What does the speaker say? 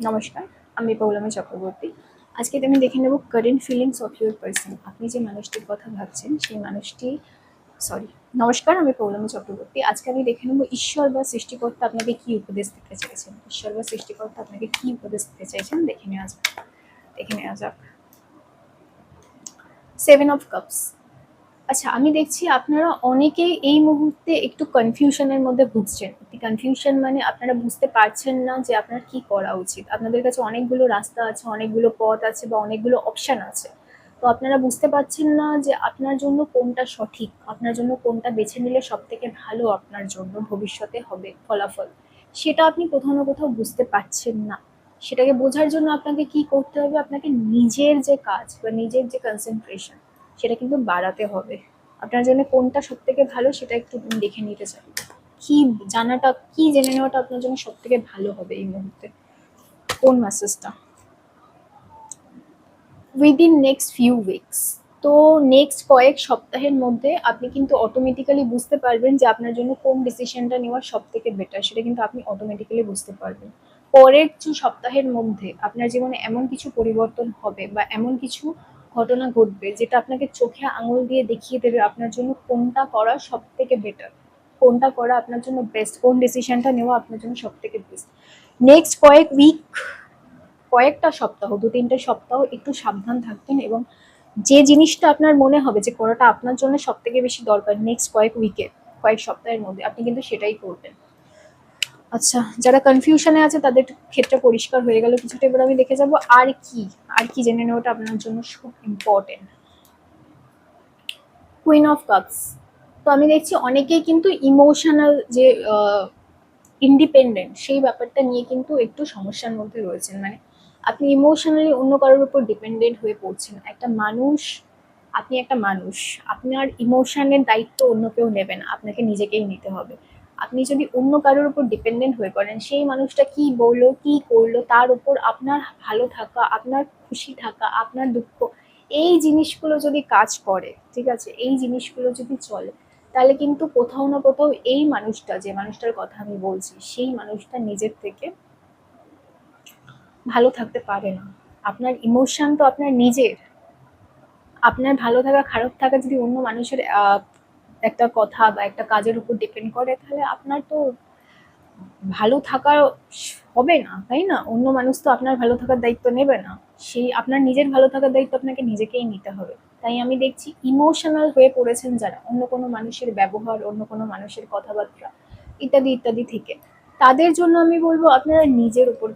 নমস্কার, আমি পৌলমী চক্রবর্তী। আজকে আমি দেখে নেব current feelings of your person. আপনি যে মানুষটির কথা ভাবছেন সেই মানুষটি সরি নমস্কার, আমি পৌলমী চক্রবর্তী। আজকে আমি দেখে নেব ঈশ্বর বা সৃষ্টিকর্তা আপনাকে কি উপদেশ দিতে চাইছেন। ঈশ্বর বা সৃষ্টিকর্তা আপনাকে কি উপদেশ দিতে চাইছেন দেখে নেওয়া যাক। 7 অফ কাপস। আচ্ছা, আমি দেখছি আপনারা অনেকেই এই মুহূর্তে একটু কনফিউশনের মধ্যে ভুগছেন। কনফিউশন মানে আপনারা বুঝতে পারছেন না যে আপনার কি করা উচিত। আপনাদের কাছে অনেকগুলো রাস্তা আছে, অনেকগুলো পথ আছে বা অনেকগুলো অপশন আছে। তো আপনারা বুঝতে পারছেন না যে আপনার জন্য কোনটা সঠিক, আপনার জন্য কোনটা বেছে নিলে সব থেকে ভালো আপনার জন্য ভবিষ্যতে হবে ফলাফল। সেটা আপনি কোথাও না কোথাও বুঝতে পারছেন না। সেটাকে বোঝার জন্য আপনাকে কি করতে হবে, আপনাকে নিজের যে কাজ বা নিজের যে কনসেন্ট্রেশন সেটা কিন্তু বাড়াতে হবে। আপনার জন্য কোনটা সব থেকে ভালো সেটা একটু দেখে নিতে চাই। কি জেনে নেওয়াটা আপনার জন্য সব থেকে ভালো হবে এই মুহূর্তে, কোন মেসেজটা উইদিন নেক্সট ফিউ উইকস। তো নেক্সট কয়েক সপ্তাহের মধ্যে আপনি কিন্তু অটোমেটিক্যালি বুঝতে পারবেন যে আপনার জন্য কোন ডিসিশনটা নেওয়া সব থেকে বেটার, সেটা কিন্তু আপনি অটোমেটিক্যালি বুঝতে পারবেন। পরের কিছু সপ্তাহের মধ্যে আপনার জীবনে এমন কিছু পরিবর্তন হবে বা এমন কিছু ঘটনা ঘটবে যেটা আপনাকে চোখে আঙুল দিয়ে দেখিয়ে দেবে আপনার জন্য কোনটা করা সব থেকে বেটার, কোনটা করা আপনার জন্য বেস্ট, কোন ডিসিশনটা নেওয়া আপনার জন্য সব থেকে বেস্ট। নেক্সট কয়েক উইক, কয়েকটা সপ্তাহ, 2-3টে সপ্তাহ একটু সাবধান থাকবেন এবং যে জিনিসটা আপনার মনে হবে যে করাটা আপনার জন্য সব থেকে বেশি দরকার নেক্সট কয়েক উইকে, কয়েক সপ্তাহের মধ্যে আপনি কিন্তু সেটাই করবেন। আচ্ছা, যারা কনফিউশনে আছে তাদের ক্ষেত্রে পরিষ্কার হয়ে গেল কিছুটা। এবার আমি দেখে যাব আর কি জেনে নেওয়াটা আপনার জন্য খুব ইম্পর্টেন্ট। Queen of cups. তো আমি দেখছি অনেকেই কিন্তু ইমোশনাল যে ইন্ডিপেন্ডেন্ট সেই ব্যাপারটা নিয়ে কিন্তু একটু সমস্যার মধ্যে রয়েছেন। মানে আপনি ইমোশনালি অন্য কারোর উপর ডিপেন্ডেন্ট হয়ে পড়ছেন। আপনি একটা মানুষ, আপনার ইমোশনের দায়িত্ব অন্য কেউ নেবে না, আপনাকে নিজেকেই নিতে হবে। আপনি যদি অন্য কারোর উপর ডিপেন্ডেন্ট হয়ে পড়েন, সেই মানুষটা কি বললো কি করলো তার উপর আপনার ভালো থাকা, আপনার খুশি থাকা, আপনার দুঃখ, এই জিনিসগুলো যদি কাজ করে, ঠিক আছে, এই জিনিসগুলো যদি চলে, তাহলে কিন্তু কোথাও না কোথাও এই মানুষটা, যে মানুষটার কথা আমি বলছি, সেই মানুষটা নিজের থেকে ভালো থাকতে পারে না। আপনার ইমোশন তো আপনার নিজের। আপনার ভালো থাকা খারাপ থাকা যদি অন্য মানুষের একটা কথা বা একটা কাজের উপর ডিপেন্ড করে, তাহলে আপনার তো ভালো থাকা হবে না, তাই না? অন্য মানুষ তো আপনার ভালো থাকার দায়িত্ব নেবে না। সেই আপনার নিজের ভালো থাকার দায়িত্ব আপনাকে নিজেকেই নিতে হবে। তাই আমি দেখছি ইমোশনাল হয়ে পড়েছেন যারা, অন্য কোনো মানুষের ব্যবহার, অন্য কোনো মানুষের কথাবার্তা ইত্যাদি ইত্যাদি থেকে, তাদের জন্য আমি বলবো আপনারা নিজের উপর